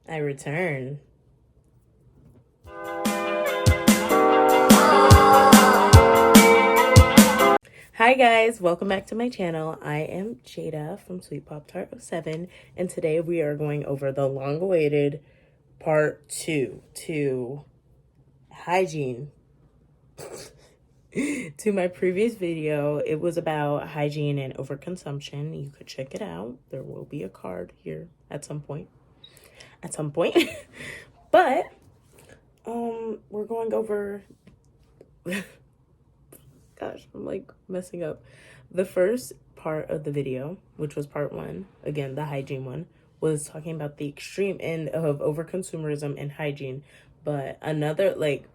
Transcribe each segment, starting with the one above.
I return. Hi guys, welcome back to my channel. I am Jada from Sweetpoptart07, and today we are going over the long-awaited part 2 to hygiene. To my previous video, it was about hygiene and overconsumption. You could check it out. There will be a card here at some point. But we're going over gosh, I'm like messing up. The first part of the video, which was part 1, again, the hygiene one, was talking about the extreme end of overconsumerism and hygiene. But another, like,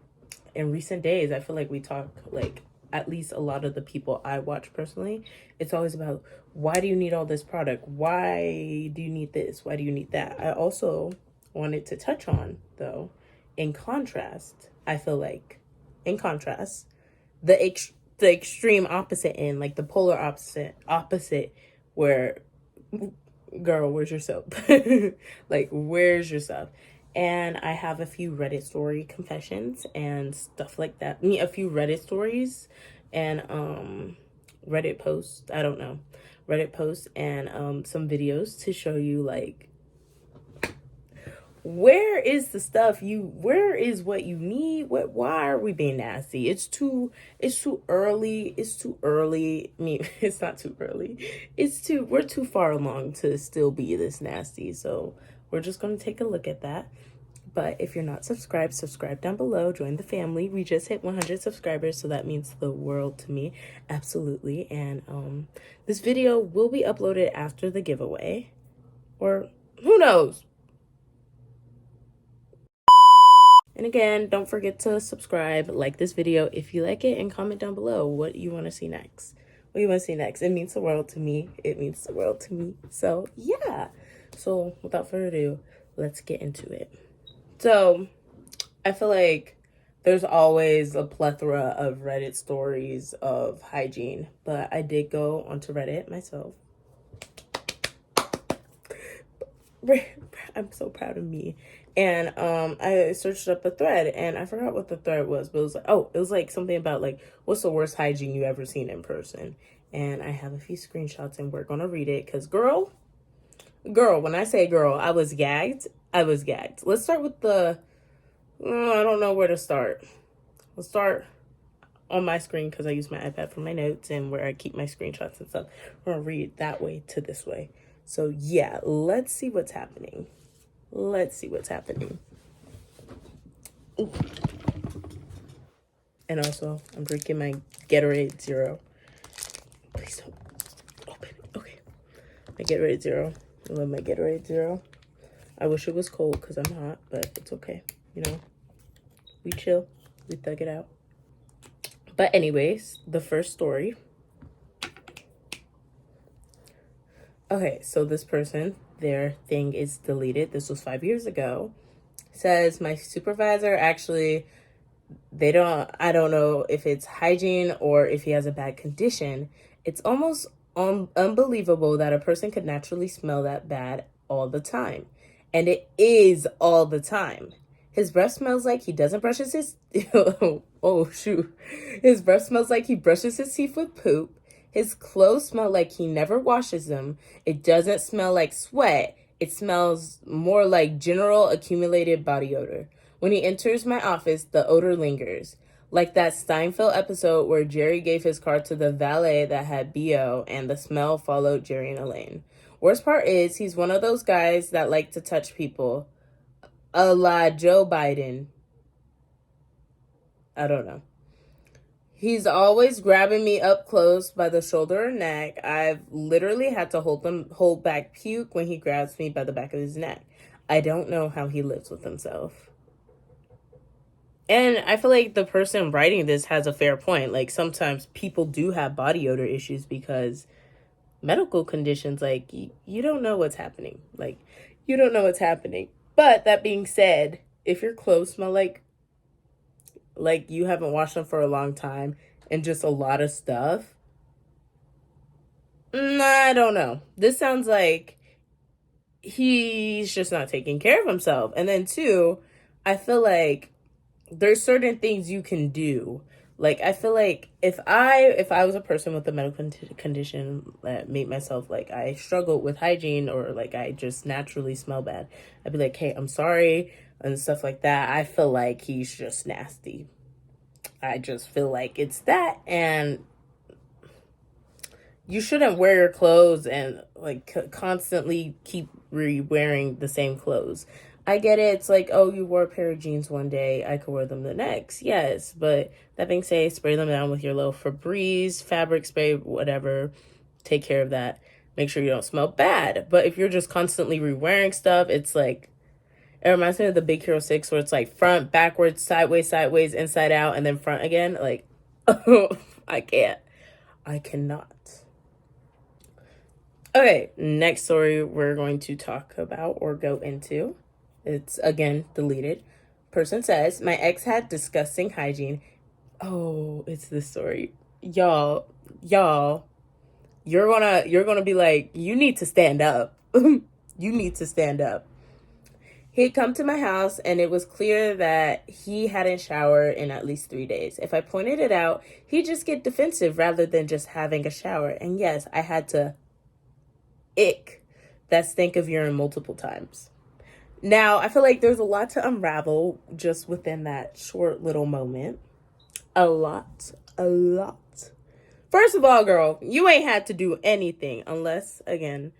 in recent days, I feel like we talk, like, at least a lot of the people I watch personally, it's always about, why do you need all this product? Why do you need this? Why do you need that? I also wanted to touch on, though, in contrast, I feel like, in contrast, the extreme opposite end, like the polar opposite, where, girl, where's your soap? Like, where's your stuff? And I have a few Reddit story confessions and stuff like that. A few Reddit stories and Reddit posts. I don't know. Reddit posts and some videos to show you, like, where is the stuff where is what you need? Why are we being nasty? It's too early. I mean, it's not too early. We're too far along to still be this nasty. So we're just going to take a look at that. But if you're not subscribed, subscribe down below. Join the family. We just hit 100 subscribers, so that means the world to me. Absolutely. And this video will be uploaded after the giveaway. Or who knows? And again, don't forget to subscribe, like this video if you like it, and comment down below what you want to see next. It means the world to me. So, yeah. So, without further ado, let's get into it. So, I feel like there's always a plethora of Reddit stories of hygiene, but I did go onto Reddit myself. I'm so proud of me. And I searched up a thread, and I forgot what the thread was, but it was like something about, like, what's the worst hygiene you ever seen in person? And I have a few screenshots, and we're gonna read it, because girl, when I say girl, I was gagged. Let's start with I don't know where to start. Let's start on my screen, because I use my iPad for my notes and where I keep my screenshots and stuff. We're gonna read that way to this way. So yeah, let's see what's happening. Ooh. And also, I'm drinking my Gatorade Zero. Please don't open it. Okay. My Gatorade Zero. I love my Gatorade Zero. I wish it was cold because I'm hot, but it's okay. You know, we chill. We thug it out. But anyways, the first story. Okay, so this person, their thing is deleted. This was 5 years ago. Says, my supervisor actually, I don't know if it's hygiene or if he has a bad condition. It's almost unbelievable that a person could naturally smell that bad all the time. And it is all the time. His breath smells like he doesn't brush his oh shoot. His breath smells like he brushes his teeth with poop. His clothes smell like he never washes them. It doesn't smell like sweat. It smells more like general accumulated body odor. When he enters my office, the odor lingers. Like that Steinfeld episode where Jerry gave his car to the valet that had BO and the smell followed Jerry and Elaine. Worst part is, he's one of those guys that like to touch people. A la Joe Biden. I don't know. He's always grabbing me up close by the shoulder or neck. I've literally had to hold back puke when he grabs me by the back of his neck. I don't know how he lives with himself. And I feel like the person writing this has a fair point. Like, sometimes people do have body odor issues because medical conditions, like, you don't know what's happening. Like, you don't know what's happening. But that being said, if your clothes smell like you haven't washed them for a long time and just a lot of stuff, I don't know. This sounds like he's just not taking care of himself. And then two, I feel like there's certain things you can do. Like, I feel like if I was a person with a medical condition that made myself, like, I struggled with hygiene, or like I just naturally smell bad, I'd be like, hey, I'm sorry, and stuff like that. I feel like he's just nasty. I just feel like it's that. And you shouldn't wear your clothes and like constantly keep re-wearing the same clothes. I get it. It's like, oh, you wore a pair of jeans one day, I could wear them the next. Yes, but that being said, spray them down with your little Febreze fabric spray, whatever. Take care of that. Make sure you don't smell bad. But if you're just constantly re-wearing stuff, it's like, it reminds me of the Big Hero 6, where it's like front, backwards, sideways, inside out, and then front again. Like, I can't. I cannot. Okay, next story we're going to talk about or go into. It's, again, deleted. Person says, my ex had disgusting hygiene. Oh, it's this story. Y'all, you're gonna be like, you need to stand up. You need to stand up. He'd come to my house, and it was clear that he hadn't showered in at least 3 days. If I pointed it out, he'd just get defensive rather than just having a shower. And yes, I had to ick that stink of urine multiple times. Now, I feel like there's a lot to unravel just within that short little moment. A lot. First of all, girl, you ain't had to do anything unless, again,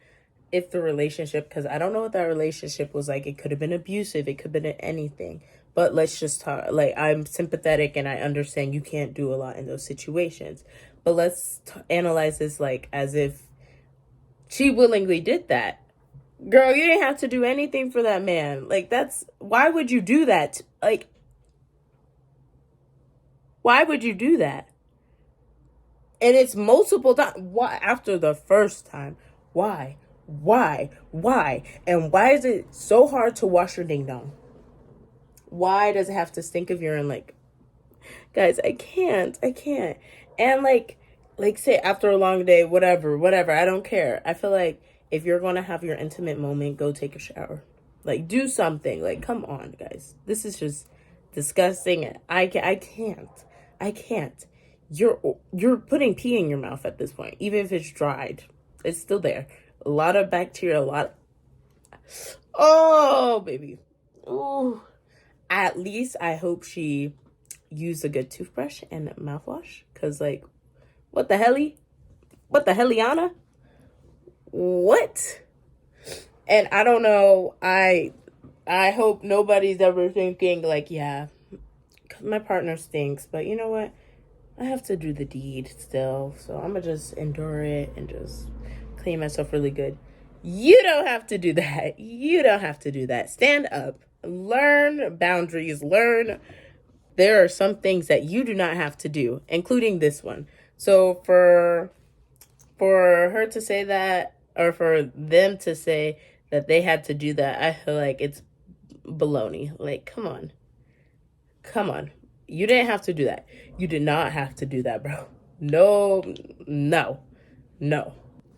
if the relationship, because I don't know what that relationship was like. It could have been abusive. It could have been anything. But let's just talk. Like, I'm sympathetic and I understand you can't do a lot in those situations. But let's analyze this like as if she willingly did that. Girl, you didn't have to do anything for that man. Like, why would you do that? Like, why would you do that? And it's multiple times. Why? After the first time. Why? And why is it so hard to wash your ding dong? Why does it have to stink of urine? Like, guys, I can't. And like say after a long day, whatever, I don't care. I feel like if you're going to have your intimate moment, go take a shower. Like, do something. Like, come on, guys. This is just disgusting. I can't. You're putting pee in your mouth at this point, even if it's dried. It's still there. A lot of bacteria, oh, baby. Oh, at least I hope she used a good toothbrush and mouthwash. Because, like, what the helliana? What? And I don't know. I hope nobody's ever thinking, like, yeah, my partner stinks. But you know what? I have to do the deed still. So I'm going to just endure it and just clean myself really good. You don't have to do that. Stand up. Learn boundaries. Learn there are some things that you do not have to do, including this one. So for her to say that, or for them to say that they had to do that, I feel like it's baloney. Like, come on. You didn't have to do that. You did not have to do that, bro. No.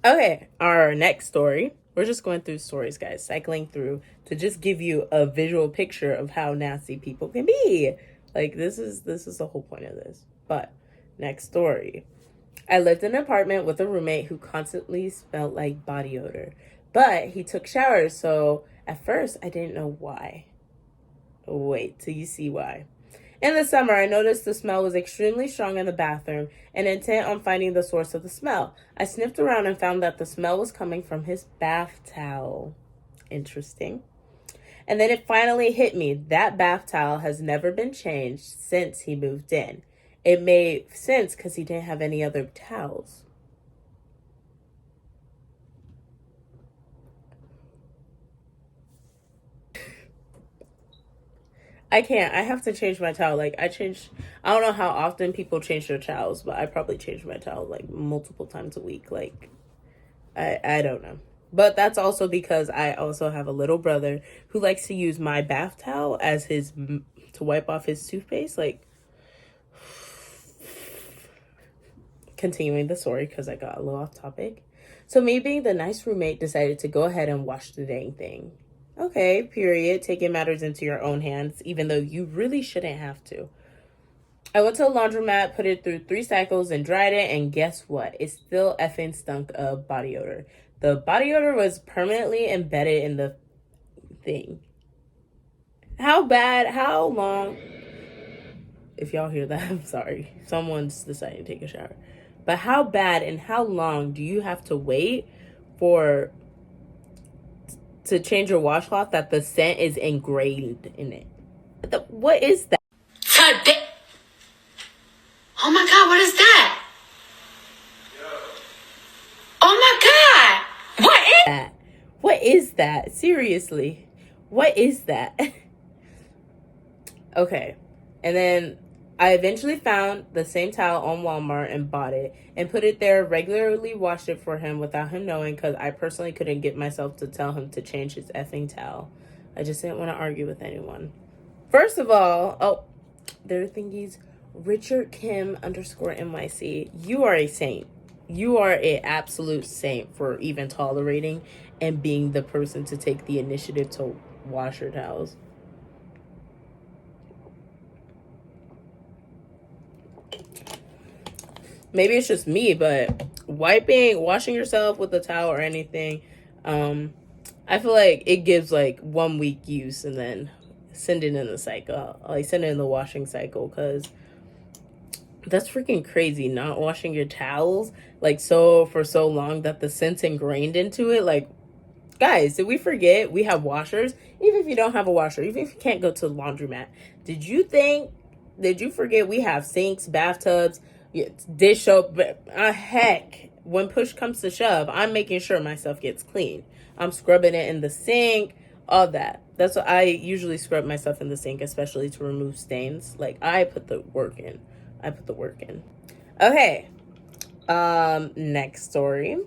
Okay, our next story. We're just going through stories, guys, cycling through to just give you a visual picture of how nasty people can be. Like, this is the whole point of this. But next story. I lived in an apartment with a roommate who constantly smelled like body odor. But he took showers, so at first I didn't know why. Wait till you see why. In the summer, I noticed the smell was extremely strong in the bathroom, and intent on finding the source of the smell, I sniffed around and found that the smell was coming from his bath towel. Interesting. And then it finally hit me. That bath towel has never been changed since he moved in. It made sense because he didn't have any other towels. I can't. I have to change my towel. Like, I don't know how often people change their towels, but I probably change my towel like multiple times a week. Like, I don't know. But that's also because I also have a little brother who likes to use my bath towel as to wipe off his toothpaste. Like, continuing the story because I got a little off topic. So me being the nice roommate decided to go ahead and wash the dang thing. Okay, period. Taking matters into your own hands, even though you really shouldn't have to. I went to a laundromat, put it through 3 cycles, and dried it, and guess what? It still effing stunk of body odor. The body odor was permanently embedded in the thing. How bad? How long? If y'all hear that, I'm sorry. Someone's deciding to take a shower. But how bad and how long do you have to wait for to change your washcloth that the scent is ingrained in it? What is that? Oh my God, what is that? Oh my God, what is that? What is that? Seriously, what is that? Okay, and then I eventually found the same towel on Walmart and bought it and put it there, regularly washed it for him without him knowing, because I personally couldn't get myself to tell him to change his effing towel. I just didn't want to argue with anyone. First of all, oh, there are thingies. Richard Kim _NYC. You are a saint. You are an absolute saint for even tolerating and being the person to take the initiative to wash your towels. Maybe it's just me, but washing yourself with a towel or anything, I feel like it gives like 1 week use and then send it in the cycle. Like send it in the washing cycle, because that's freaking crazy. Not washing your towels like for so long that the scent's ingrained into it. Like, guys, did we forget we have washers? Even if you don't have a washer, even if you can't go to the laundromat, did you forget we have sinks, bathtubs, dish soap? Heck, when push comes to shove, I'm making sure my stuff gets clean. I'm scrubbing it in the sink, all that. That's what I usually scrub myself in the sink, especially to remove stains. Like, I put the work in. Okay. Next story.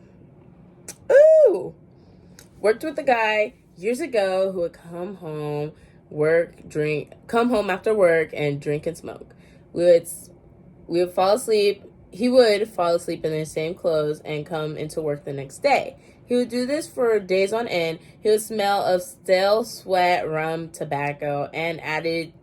Ooh. Worked with a guy years ago who would come home after work and drink and smoke. We would fall asleep. He would fall asleep in the same clothes and come into work the next day. He would do this for days on end. He would smell of stale sweat, rum, tobacco, and added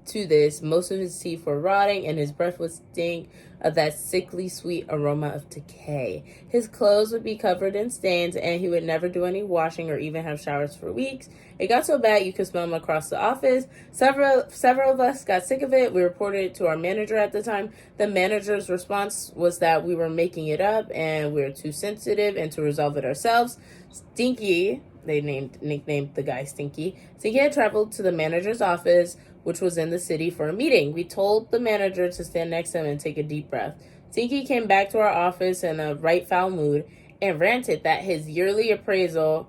to this, most of his teeth were rotting and his breath would stink of that sickly sweet aroma of decay. His clothes would be covered in stains and he would never do any washing or even have showers for weeks. It got so bad you could smell him across the office. Several of us got sick of it. We reported it to our manager at the time. The manager's response was that we were making it up and we were too sensitive and to resolve it ourselves. Stinky, they nicknamed the guy Stinky. Stinky had traveled to the manager's office, which was in the city, for a meeting. We told the manager to stand next to him and take a deep breath. Stinky came back to our office in a right foul mood and ranted that his yearly appraisal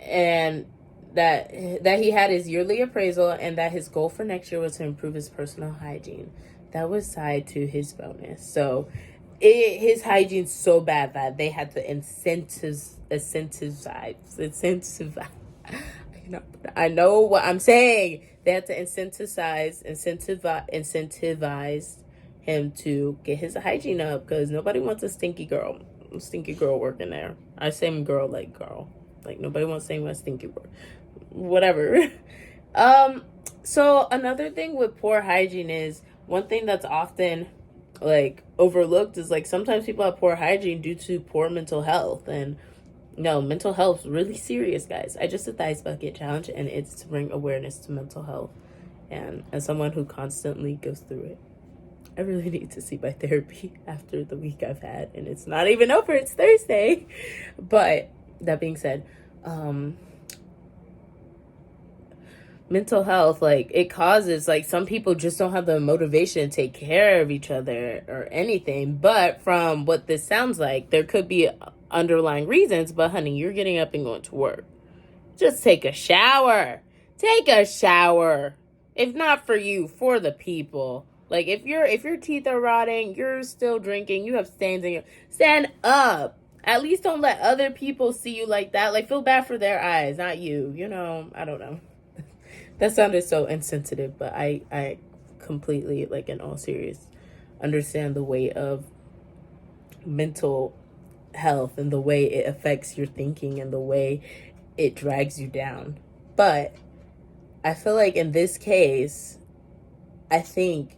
and that he had his yearly appraisal and that his goal for next year was to improve his personal hygiene. That was tied to his bonus. So his hygiene's so bad that they had to incentivize. I know what I'm saying. They had to incentivize him to get his hygiene up, because nobody wants a stinky girl working there. I say girl like girl. Like, nobody wants to say a stinky girl. Whatever. So another thing with poor hygiene is, one thing that's often like overlooked is like sometimes people have poor hygiene due to poor mental health. And no, mental health is really serious, guys. I just did the ice bucket challenge, and it's to bring awareness to mental health. And as someone who constantly goes through it, I really need to see my therapy after the week I've had. And it's not even over. It's Thursday. But that being said, mental health, like, it causes, like, some people just don't have the motivation to take care of each other or anything. But from what this sounds like, there could be underlying reasons. But honey, you're getting up and going to work. Just take a shower. If not for you, for the people. Like, if your teeth are rotting, you're still drinking, you have stains in your, stand up. At least don't let other people see you like that. Like, feel bad for their eyes, not you. You know, I don't know. That sounded so insensitive, but I completely, like, in all serious, understand the weight of mental health and the way it affects your thinking and the way it drags you down. But I feel like in this case, I think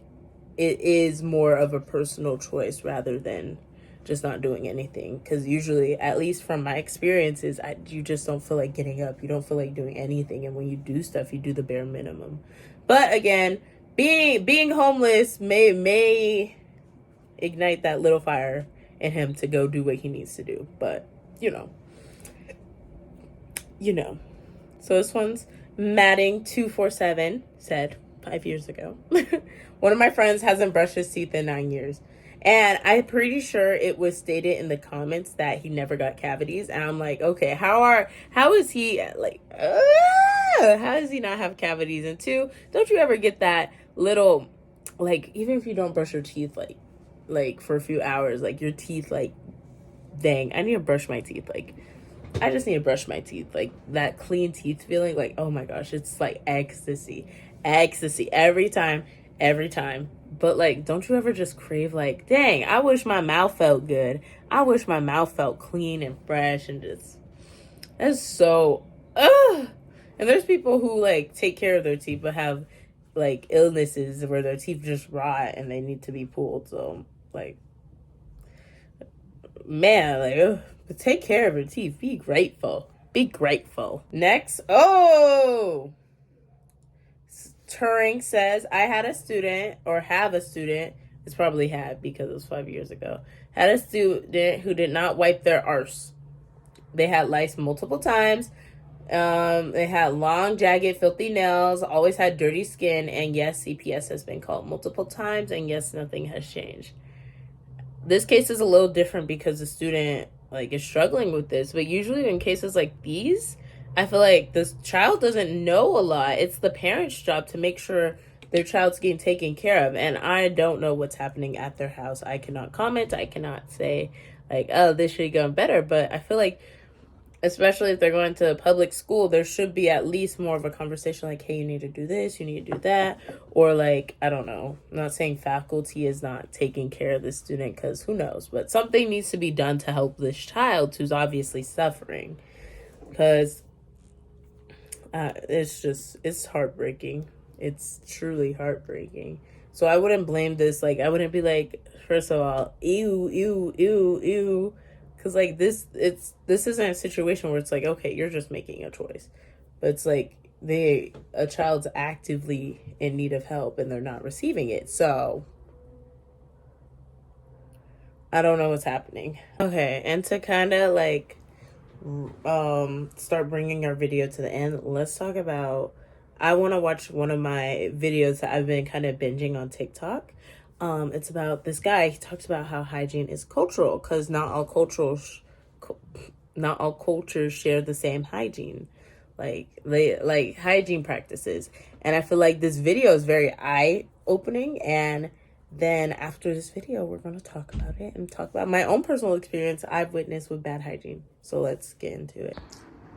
it is more of a personal choice rather than just not doing anything. Because usually, at least from my experiences, you just don't feel like getting up. You don't feel like doing anything. And when you do stuff, you do the bare minimum. But again, being homeless may ignite that little fire in him to go do what he needs to do. But, you know. So this one's Matting247 said 5 years ago. One of my friends hasn't brushed his teeth in 9 years. And I'm pretty sure it was stated in the comments that he never got cavities. And I'm like, okay, how is he like, how does he not have cavities? And two, don't you ever get that little, like, even if you don't brush your teeth, like for a few hours, like your teeth, like, dang, I need to brush my teeth. Like, I just need to brush my teeth. Like, that clean teeth feeling, like, oh my gosh, it's like ecstasy every time. But, like, don't you ever just crave, like, dang, I wish my mouth felt good. I wish my mouth felt clean and fresh and just, that's so, ugh. And there's people who, like, take care of their teeth but have, like, illnesses where their teeth just rot and they need to be pulled. So, like, man, like, ugh. But take care of your teeth. Be grateful. Next. Turing says, I had a student, or have a student, it's probably had because it was 5 years ago, had a student who did not wipe their arse. They had lice multiple times. They had long, jagged, filthy nails, always had dirty skin, and yes, CPS has been called multiple times, and yes, nothing has changed. This case is a little different because the student, like, is struggling with this, but usually in cases like these, I feel like this child doesn't know a lot. It's the parent's job to make sure their child's getting taken care of, and I don't know what's happening at their house. I cannot comment. I cannot say, like, oh, this should go better, but I feel like, especially if they're going to a public school, there should be at least more of a conversation like, hey, you need to do this, you need to do that. Or, like, I don't know. I'm not saying faculty is not taking care of the student, because who knows. But something needs to be done to help this child who's obviously suffering. Because it's heartbreaking. It's truly heartbreaking. So I wouldn't blame this. Like, I wouldn't be like, first of all, ew. Because, like, this isn't a situation where it's like, okay, you're just making a choice. But it's like a child's actively in need of help and they're not receiving it. So I don't know what's happening. Okay, and to kind of, like, start bringing our video to the end, let's talk about, I want to watch one of my videos that I've been kind of binging on TikTok. It's about this guy. He talks about how hygiene is cultural, because not all cultures share the same hygiene, like hygiene practices. And I feel like this video is very eye-opening. And then after this video, we're going to talk about it and talk about my own personal experience I've witnessed with bad hygiene. So let's get into it.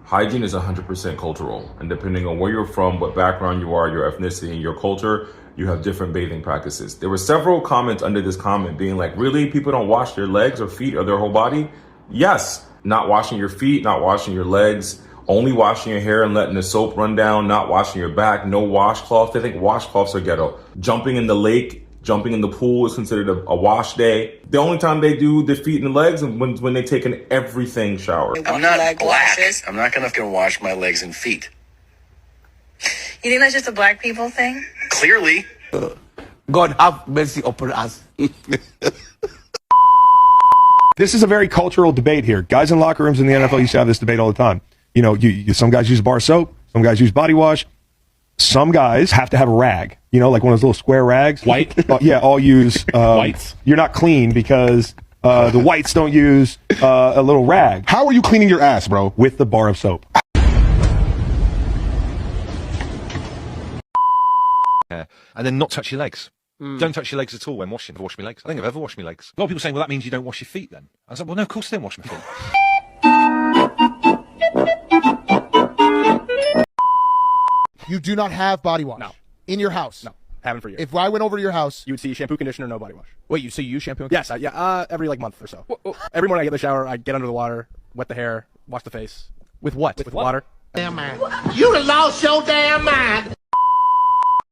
Hygiene is 100% cultural, and depending on where you're from, what background you are, your ethnicity, and your culture, you have different bathing practices. There were several comments under this comment being like, really? People don't wash their legs or feet or their whole body? Yes. Not washing your feet, not washing your legs, only washing your hair and letting the soap run down, not washing your back, no washcloth. They think washcloths are ghetto. Jumping in the lake, jumping in the pool is considered a wash day. The only time they do their feet and legs is when they take an everything shower. I'm not black. I'm not gonna wash my legs and feet. You think that's just a black people thing? Clearly. God have mercy upon us. This is a very cultural debate here. Guys in locker rooms in the NFL used to have this debate all the time. You know, some guys use bar soap, some guys use body wash. Some guys have to have a rag, you know, like one of those little square rags. White? Yeah, all use Whites. You're not clean because the whites don't use a little rag. How are you cleaning your ass, bro? With the bar of soap. And then not touch your legs. Don't touch your legs at all when washing. I've washed my legs. I think I've ever washed my legs. A lot of people saying, well, that means you don't wash your feet then. I was like, well, no, of course I don't wash my feet. You do not have body wash? No. In your house? No. Haven't for years. If I went over to your house, You would see shampoo, conditioner, no body wash. wait, so you use shampoo? Yes, every like month or so. Every morning I get in the shower, I get under the water, wet the hair, wash the face. With what? With water. Damn man. You done lost your damn mind.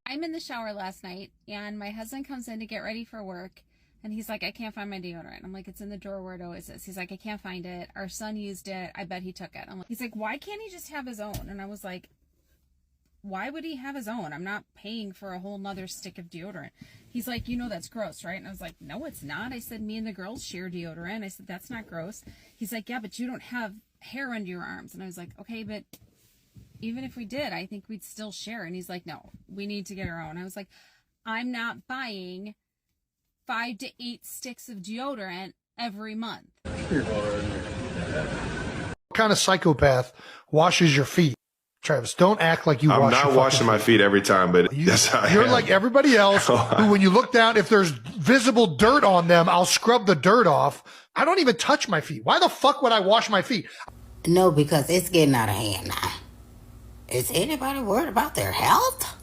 I'm in the shower last night, and my husband comes in to get ready for work, and he's like, I can't find my deodorant. I'm like, it's in the drawer where it always is. He's like, I can't find it. Our son used it. I bet he took it. He's like, why can't he just have his own? And I was like, why would he have his own? I'm not paying for a whole nother stick of deodorant. He's like, you know that's gross, right? And I was like, no, it's not. I said, me and the girls share deodorant. I said, that's not gross. He's like, yeah, but you don't have hair under your arms. And I was like, okay, but even if we did, I think we'd still share. And he's like, no, we need to get our own. I was like, I'm not buying 5 to 8 sticks of deodorant every month. What kind of psychopath washes your feet? Travis, don't act like you wash your I'm not washing my feet every time, but that's how I You're am. like everybody else who, when you look down, if there's visible dirt on them, I'll scrub the dirt off. I don't even touch my feet. Why the fuck would I wash my feet? No, because it's getting out of hand now. Is anybody worried about their health?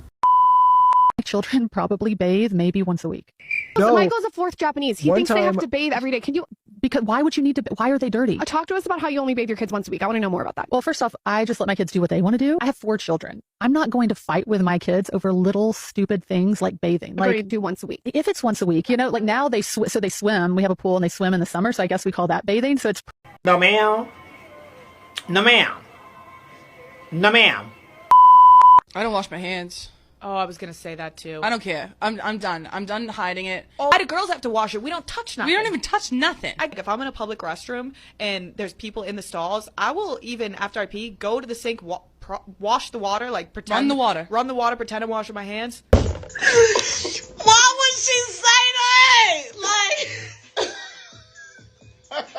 Children probably bathe maybe once a week. No. Michael's a 4th Japanese. He thinks they have to bathe every day. Can you? Because why would you need to? Why are they dirty? Talk to us about how you only bathe your kids once a week. I want to know more about that. Well, first off, I just let my kids do what they want to do. I have 4 children. I'm not going to fight with my kids over little stupid things like bathing. Like do once a week. If it's once a week, like now they swim. We have a pool and they swim in the summer, so I guess we call that bathing. So it's no ma'am, no ma'am, no ma'am. I don't wash my hands. Oh, I was gonna say that too. I don't care. I'm done. I'm done hiding it. Why do girls have to wash it? We don't touch nothing. We don't even touch nothing. If I'm in a public restroom and there's people in the stalls, I will even after I pee go to the sink, wash the water, like pretend run the water, pretend I'm washing my hands. Why would she say that? Like.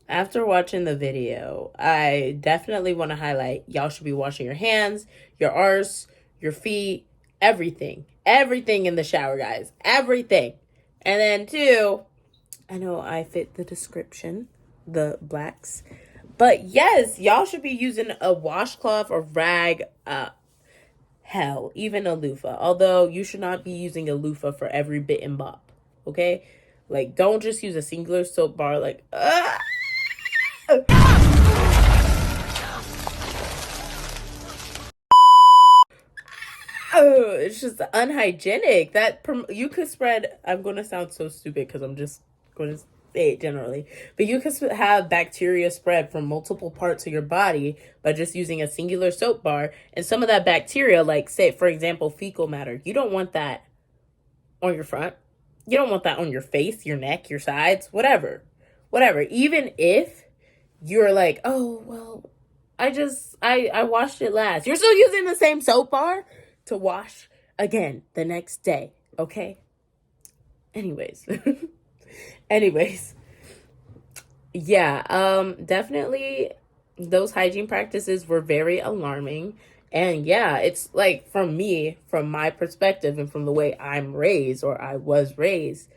After watching the video, I definitely want to highlight y'all should be washing your hands, your arse, your feet, everything in the shower, guys, everything. And then 2, I know I fit the description, the blacks, but yes, y'all should be using a washcloth or rag, hell, even a loofah, although you should not be using a loofah for every bit and bop, okay? Like, don't just use a singular soap bar, like, it's just unhygienic. That you could spread. I'm going to sound so stupid because I'm just going to say it generally, but you could have bacteria spread from multiple parts of your body by just using a singular soap bar. And some of that bacteria, like say for example fecal matter, you don't want that on your front. You don't want that on your face, your neck, your sides, whatever. Even if you're like, oh well, I washed it last. You're still using the same soap bar to wash again the next day, okay? Anyways. Yeah, definitely those hygiene practices were very alarming. And yeah, it's like from my perspective and from the way I'm raised or I was raised,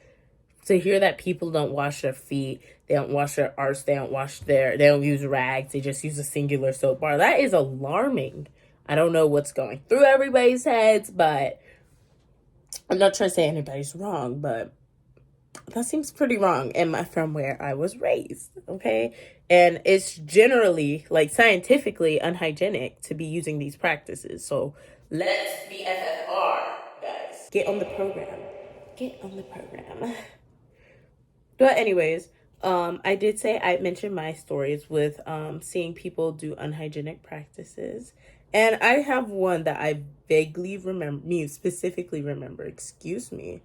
to hear that people don't wash their feet, they don't wash their arse, they don't use rags, they just use a singular soap bar. That is alarming. I don't know what's going through everybody's heads, but I'm not trying to say anybody's wrong, but that seems pretty wrong from where I was raised, okay? And it's generally, like, scientifically unhygienic to be using these practices. So let's be FFR, guys. Get on the program. But anyways, I did say I mentioned my stories with seeing people do unhygienic practices. And I have one that I vaguely specifically remember. Excuse me.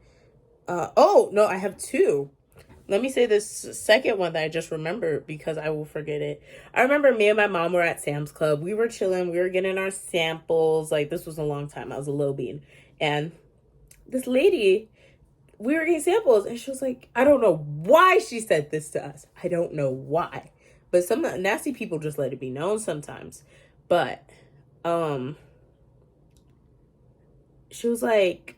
Oh, no, I have 2. Let me say this second one that I just remembered because I will forget it. I remember me and my mom were at Sam's Club. We were chilling. We were getting our samples. Like, this was a long time. I was a little bean. And this lady, we were getting samples. And she was like, I don't know why she said this to us. I don't know why. But some nasty people just let it be known sometimes. But, she was like,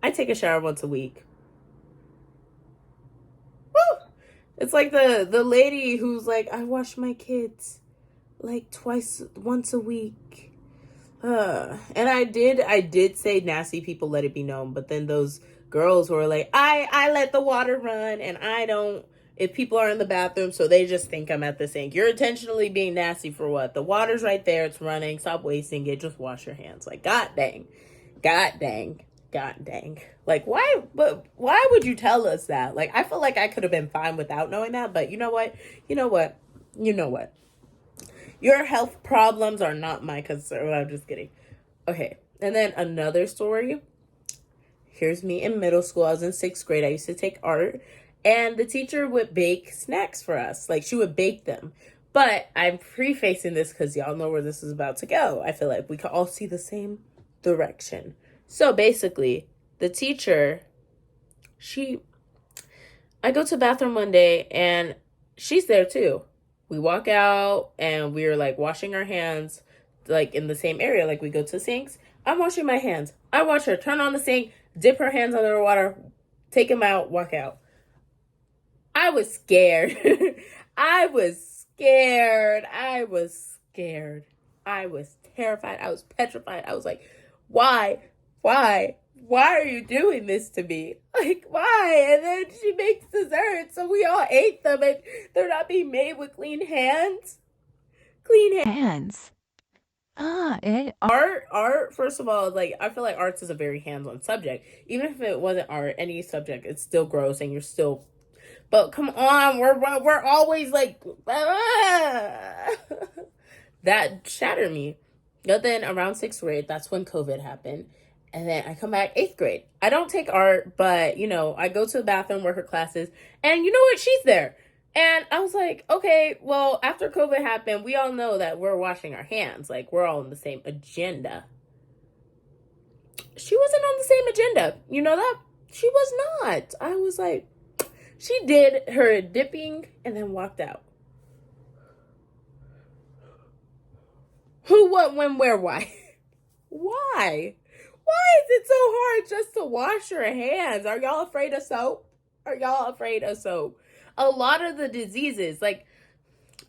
I take a shower once a week. Woo! It's like the lady who's like, I wash my kids like once a week. And I did say nasty people let it be known, but then those girls were like, I let the water run, and I don't, if people are in the bathroom, so they just think I'm at the sink. You're intentionally being nasty for what? The water's right there, it's running, stop wasting it, just wash your hands. Like, god dang. Like, why would you tell us that? Like, I feel like I could have been fine without knowing that, but you know what? Your health problems are not my concern. I'm just kidding. Okay, and then another story. Here's me in middle school. I was in 6th grade. I used to take art, and the teacher would bake snacks for us. Like, she would bake them. But I'm prefacing this because y'all know where this is about to go. I feel like we can all see the same direction. So basically, the teacher, I go to the bathroom one day, and she's there too. We walk out and we're like washing our hands like in the same area. Like we go to sinks. I'm washing my hands. I watch her turn on the sink, dip her hands under the water, take them out, walk out. I was scared. I was terrified. I was petrified. I was like, why are you doing this to me? Like, why? And then she makes desserts, so we all ate them, and they're not being made with clean hands. Art, first of all, like, I feel like arts is a very hands-on subject. Even if it wasn't art, any subject, it's still gross, and you're still, but come on, we're always like, that shattered me. But then around 6th grade, that's when COVID happened. And then I come back 8th grade. I don't take art, but, I go to the bathroom where her class is. And you know what? She's there. And I was like, okay, well, after COVID happened, we all know that we're washing our hands. Like, we're all on the same agenda. She wasn't on the same agenda. You know that? She was not. I was like, she did her dipping and then walked out. Who, what, when, where, why? Why? Why is it so hard just to wash your hands? Are y'all afraid of soap? A lot of the diseases, like,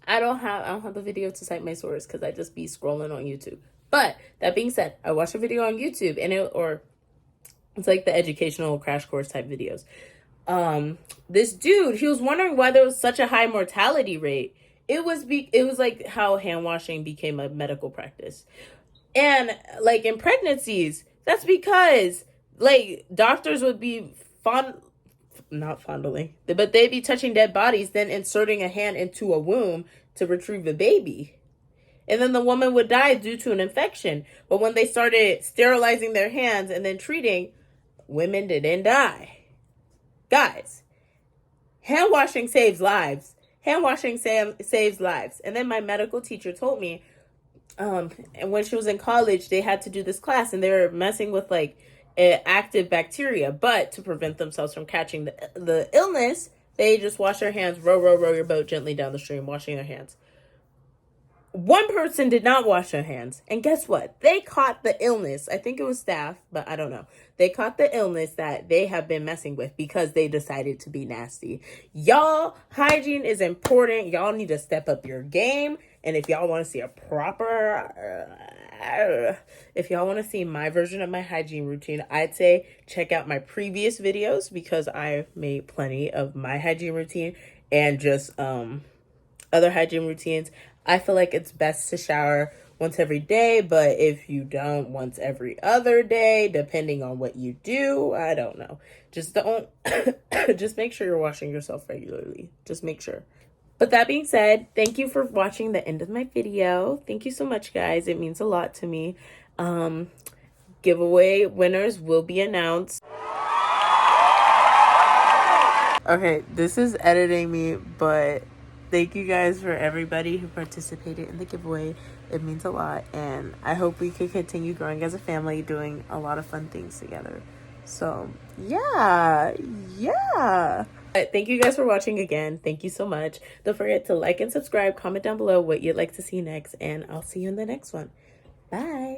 I don't have the video to cite my source because I just be scrolling on YouTube. But that being said, I watched a video on YouTube and it's like the educational crash course type videos. This dude, he was wondering why there was such a high mortality rate. It was like how hand washing became a medical practice. And like in pregnancies, that's because like doctors would be not fondling, but they'd be touching dead bodies, then inserting a hand into a womb to retrieve the baby. And then the woman would die due to an infection. But when they started sterilizing their hands and then treating, women didn't die. Guys, hand washing saves lives. Saves lives. And then my medical teacher told me, and when she was in college, they had to do this class, and they were messing with like active bacteria, but to prevent themselves from catching the illness, they just wash their hands, row your boat gently down the stream, washing their hands. One person did not wash their hands, and guess what? They caught the illness. I think it was staph, but I don't know. They caught the illness that they have been messing with because they decided to be nasty. Y'all, hygiene is important. Y'all need to step up your game. And if y'all want to see if y'all want to see my version of my hygiene routine, I'd say check out my previous videos because I made plenty of my hygiene routine and just other hygiene routines. I feel like it's best to shower once every day, but if you don't, once every other day, depending on what you do. I don't know. Just don't, just make sure you're washing yourself regularly. Just make sure. But that being said, thank you for watching the end of my video. Thank you so much, guys. It means a lot to me. Giveaway winners will be announced. Okay, this is editing me, but thank you guys for everybody who participated in the giveaway. It means a lot, and I hope we can continue growing as a family, doing a lot of fun things together. So, yeah. Thank you guys for watching again. Thank you so much. Don't forget to like and subscribe. Comment down below what you'd like to see next, and I'll see you in the next one. Bye.